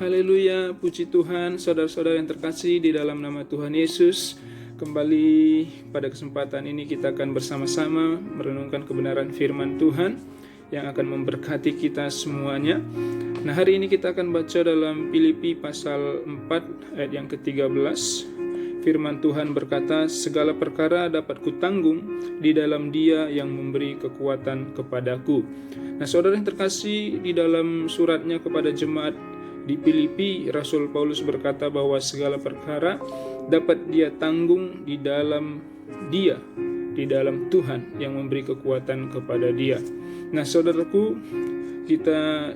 Haleluya, puji Tuhan, saudara-saudara yang terkasih di dalam nama Tuhan Yesus. Kembali pada kesempatan ini kita akan bersama-sama merenungkan kebenaran firman Tuhan yang akan memberkati kita semuanya. Nah, hari ini kita akan baca dalam Filipi pasal 4 ayat yang ke-13. Firman Tuhan berkata, segala perkara dapat kutanggung di dalam Dia yang memberi kekuatan kepadaku. Nah, saudara yang terkasih, di dalam suratnya kepada jemaat di Filipi, Rasul Paulus berkata bahwa segala perkara dapat dia tanggung di dalam Dia, di dalam Tuhan yang memberi kekuatan kepada dia. Nah, saudaraku, kita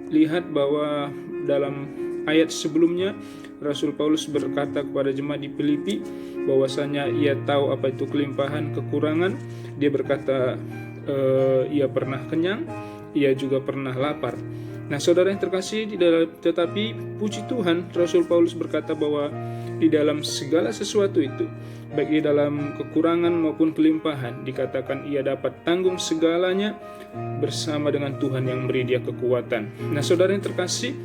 lihat bahwa dalam ayat sebelumnya Rasul Paulus berkata kepada jemaat di Filipi bahwasanya ia tahu apa itu kelimpahan kekurangan. Dia berkata ia pernah kenyang, ia juga pernah lapar. Nah, saudara yang terkasih, tetapi puji Tuhan, Rasul Paulus berkata bahwa di dalam segala sesuatu itu, baik di dalam kekurangan maupun kelimpahan, dikatakan ia dapat tanggung segalanya bersama dengan Tuhan yang memberi dia kekuatan. Nah, saudara yang terkasih,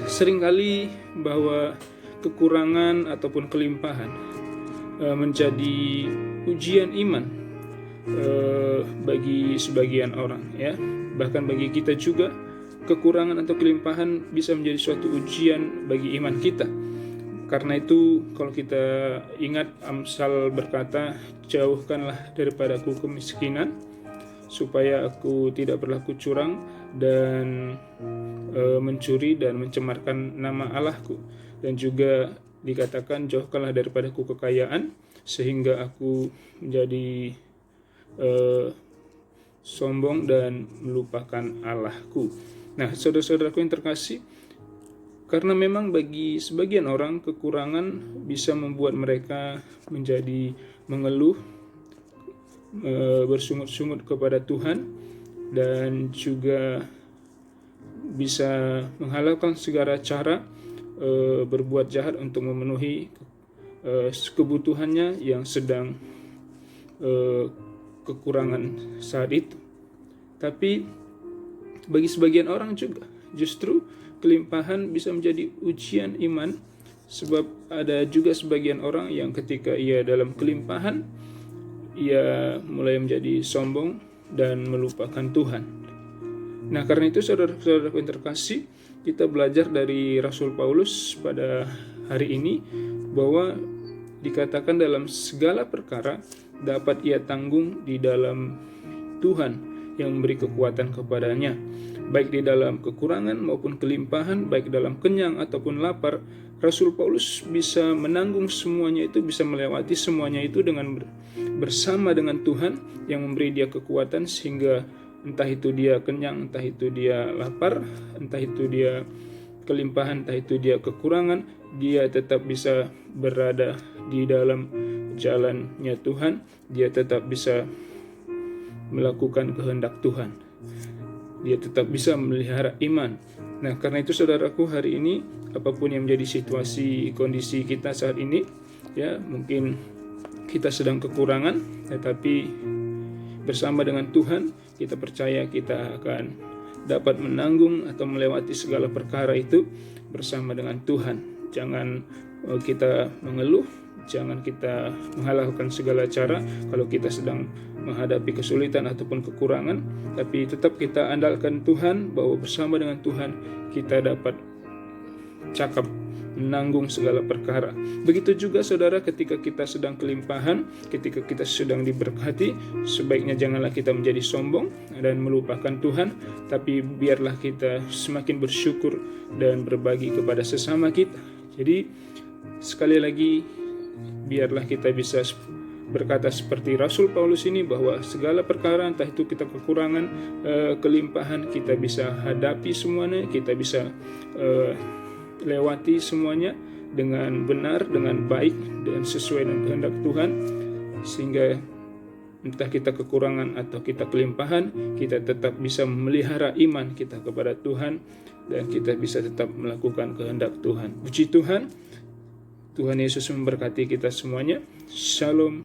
seringkali bahwa kekurangan ataupun kelimpahan menjadi ujian iman bagi sebagian orang, ya. Bahkan bagi kita juga, kekurangan atau kelimpahan bisa menjadi suatu ujian bagi iman kita. Karena itu, kalau kita ingat Amsal berkata, jauhkanlah daripadaku kemiskinan, supaya aku tidak berlaku curang dan mencuri dan mencemarkan nama Allahku. Dan juga dikatakan, jauhkanlah daripadaku kekayaan, sehingga aku menjadi sombong dan melupakan Allahku. Nah, saudara-saudaraku yang terkasih, karena memang bagi sebagian orang kekurangan bisa membuat mereka menjadi mengeluh, bersungut-sungut kepada Tuhan, dan juga bisa menghalalkan segala cara berbuat jahat untuk memenuhi kebutuhannya yang sedang kekurangan saat itu. Tapi bagi sebagian orang juga justru kelimpahan bisa menjadi ujian iman, sebab ada juga sebagian orang yang ketika ia dalam kelimpahan, ia mulai menjadi sombong dan melupakan Tuhan. Nah, karena itu saudara-saudara yang terkasih, kita belajar dari Rasul Paulus pada hari ini bahwa dikatakan dalam segala perkara dapat ia tanggung di dalam Tuhan yang memberi kekuatan kepadanya. Baik di dalam kekurangan maupun kelimpahan, baik dalam kenyang ataupun lapar, Rasul Paulus bisa menanggung semuanya itu, bisa melewati semuanya itu dengan bersama dengan Tuhan yang memberi dia kekuatan, sehingga entah itu dia kenyang, entah itu dia lapar, entah itu dia kelimpahan, entah itu dia kekurangan, dia tetap bisa berada di dalam jalannya Tuhan, dia tetap bisa melakukan kehendak Tuhan, dia tetap bisa memelihara iman. Nah, karena itu saudaraku, hari ini apapun yang menjadi situasi kondisi kita saat ini, ya, mungkin kita sedang kekurangan, tetapi bersama dengan Tuhan kita percaya kita akan dapat menanggung atau melewati segala perkara itu bersama dengan Tuhan. Jangan kita mengeluh, jangan kita menghalalkan segala cara kalau kita sedang menghadapi kesulitan ataupun kekurangan, tapi tetap kita andalkan Tuhan, bahwa bersama dengan Tuhan kita dapat cakap menanggung segala perkara. Begitu juga saudara, ketika kita sedang kelimpahan, ketika kita sedang diberkati, sebaiknya janganlah kita menjadi sombong dan melupakan Tuhan, tapi biarlah kita semakin bersyukur dan berbagi kepada sesama kita. Jadi sekali lagi, biarlah kita bisa berkata seperti Rasul Paulus ini, bahwa segala perkara, entah itu kita kekurangan, kelimpahan, kita bisa hadapi semuanya, kita bisa lewati semuanya dengan benar, dengan baik, dan sesuai dengan kehendak Tuhan, sehingga entah kita kekurangan atau kita kelimpahan, kita tetap bisa memelihara iman kita kepada Tuhan, dan kita bisa tetap melakukan kehendak Tuhan. Puji Tuhan. Tuhan Yesus memberkati kita semuanya. Shalom.